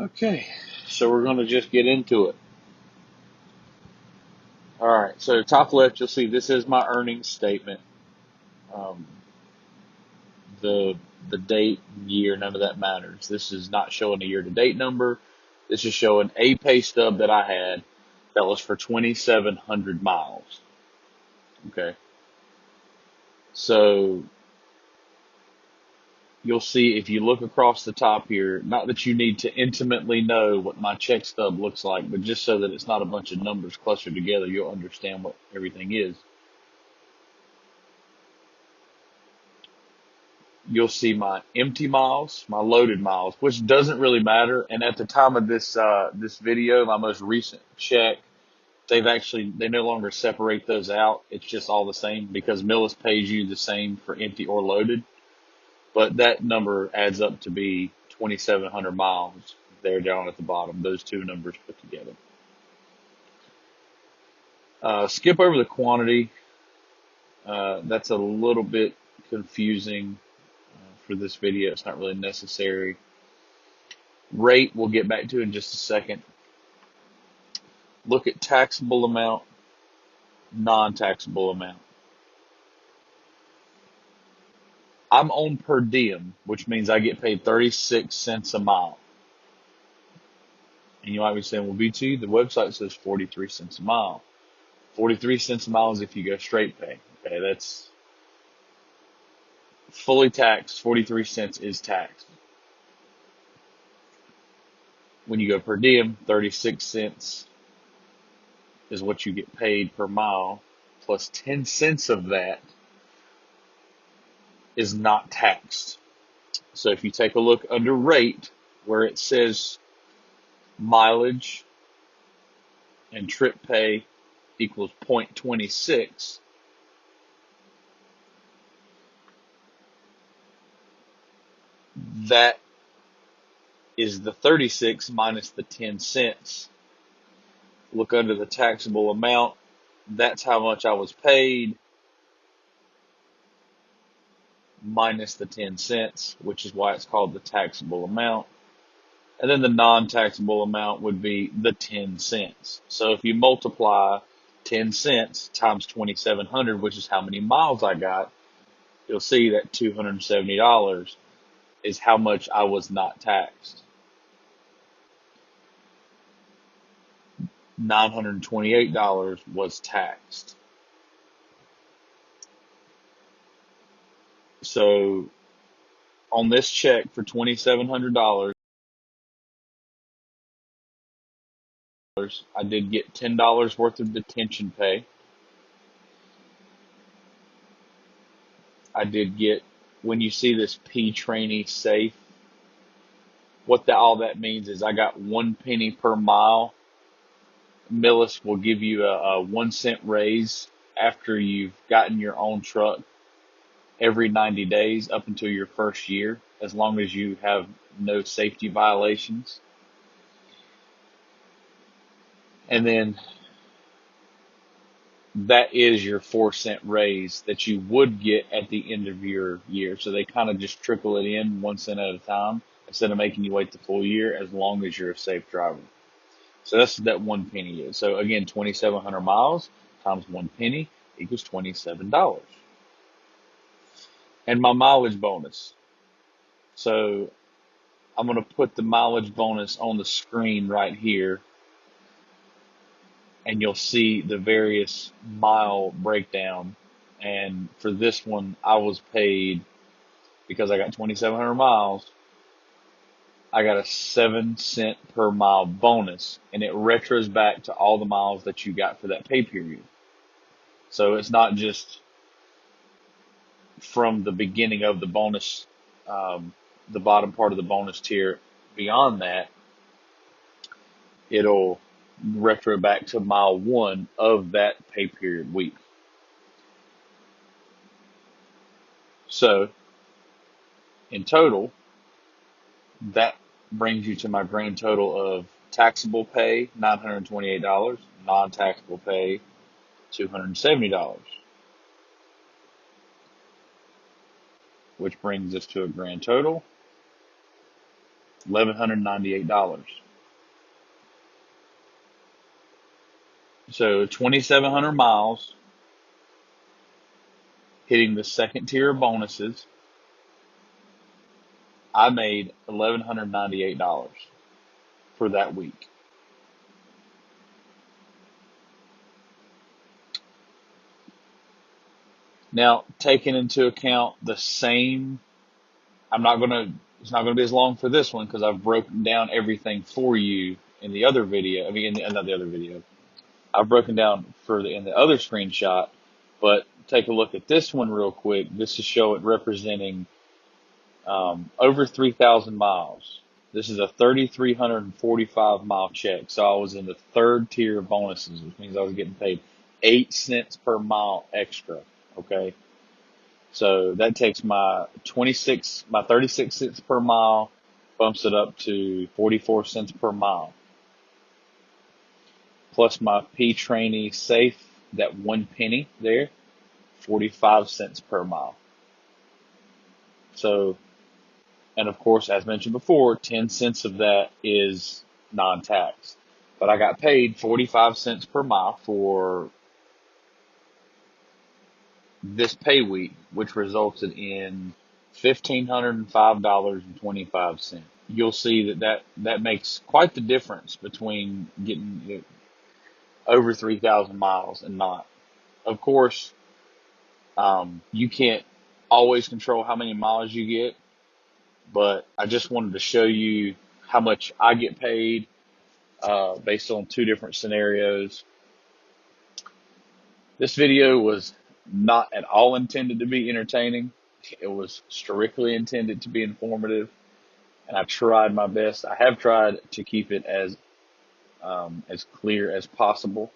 Okay, so we're going to just get into it. All right, so top left, you'll see this is my earnings statement. Um, the the date, year, none of that matters. This is not showing a year-to-date number. This is showing a pay stub that I had that was for 2,700 miles. Okay, so you'll see if you look across the top here, not that you need to intimately know what my check stub looks like, but just so that it's not a bunch of numbers clustered together, you'll understand what everything is. You'll see my empty miles, my loaded miles, which doesn't really matter. And at the time of this video, my most recent check, they no longer separate those out. It's just all the same because Millis pays you the same for empty or loaded. But that number adds up to be 2,700 miles there down at the bottom. Those two numbers put together. Skip over the quantity. That's a little bit confusing for this video. It's not really necessary. Rate, we'll get back to in just a second. Look at taxable amount, non-taxable amount. I'm on per diem, which means I get paid 36 cents a mile. And you might be saying, well, BT, the website says 43 cents a mile. 43 cents a mile is if you go straight pay. Okay, that's fully taxed. 43 cents is taxed. When you go per diem, 36 cents is what you get paid per mile, plus 10 cents of that is not taxed. So if you take a look under rate, where it says mileage and trip pay equals 0.26, that is the 36 minus the 10 cents. Look under the taxable amount. That's how much I was paid minus the 10 cents, which is why it's called the taxable amount. And then the non-taxable amount would be the 10 cents. So if you multiply 10 cents times 2,700, which is how many miles I got, you'll see that $270 is how much I was not taxed. $928 was taxed. So on this check for $2,700, I did get $10 worth of detention pay. I did get, when you see this P trainee safe, what all that means is I got 1 penny per mile. Millis will give you a 1 cent raise after you've gotten your own truck every 90 days up until your first year, as long as you have no safety violations. And then that is your 4 cent raise that you would get at the end of your year. So they kind of just trickle it in 1 cent at a time instead of making you wait the full year, as long as you're a safe driver. So that's what that 1 penny is. So again, 2,700 miles times 1 penny equals $27. And my mileage bonus. So I'm going to put the mileage bonus on the screen right here, and you'll see the various mile breakdown. And for this one, I was paid, because I got 2,700 miles, I got a 7 cent per mile bonus, and it retros back to all the miles that you got for that pay period. So it's not just from the beginning of the bonus, the bottom part of the bonus tier. Beyond that, it'll retro back to mile 1 of that pay period week. So in total, that brings you to my grand total of taxable pay, $928, non-taxable pay, $270, which brings us to a grand total $1,198. So 2,700 miles, hitting the second tier of bonuses, I made $1,198 for that week. Now, taking into account the same, it's not gonna be as long for this one because I've broken down everything for you in the other video. I mean, not the other video. I've broken down in the other screenshot, but take a look at this one real quick. This is show it representing over 3,000 miles. This is a 3,345 mile check. So I was in the third tier of bonuses, which means I was getting paid 8 cents per mile extra. Okay. So that takes my 36 cents per mile, bumps it up to 44 cents per mile. Plus my P trainee safe, that 1 penny there, 45 cents per mile. So, and of course, as mentioned before, 10 cents of that is non-tax. But I got paid 45 cents per mile for this pay week, which resulted in $1,505.25. You'll see that makes quite the difference between getting over 3,000 miles and not. Of course, you can't always control how many miles you get, but I just wanted to show you how much I get paid based on 2 different scenarios. This video was not at all intended to be entertaining. It was strictly intended to be informative, and I tried my best. I have tried to keep it as clear as possible.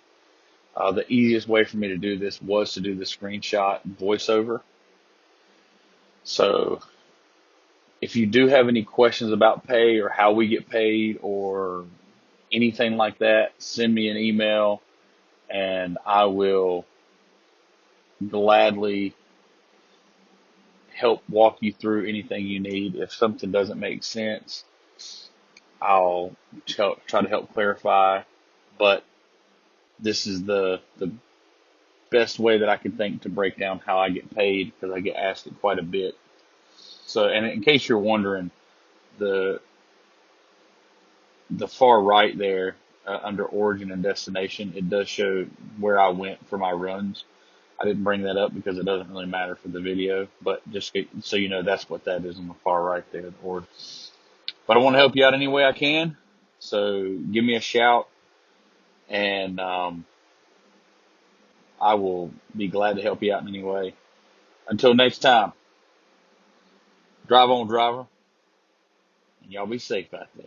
The easiest way for me to do this was to do the screenshot voiceover. So if you do have any questions about pay or how we get paid or anything like that, send me an email and I will gladly help walk you through anything you need. If something doesn't make sense, I'll try to help clarify, but this is the best way that I can think to break down how I get paid, because I get asked it quite a bit. So, and in case you're wondering, the far right there under origin and destination, it does show where I went for my runs. I didn't bring that up because it doesn't really matter for the video, but just so you know, that's what that is on the far right there. But I want to help you out any way I can. So give me a shout, and I will be glad to help you out in any way. Until next time, drive on, driver, and y'all be safe out there.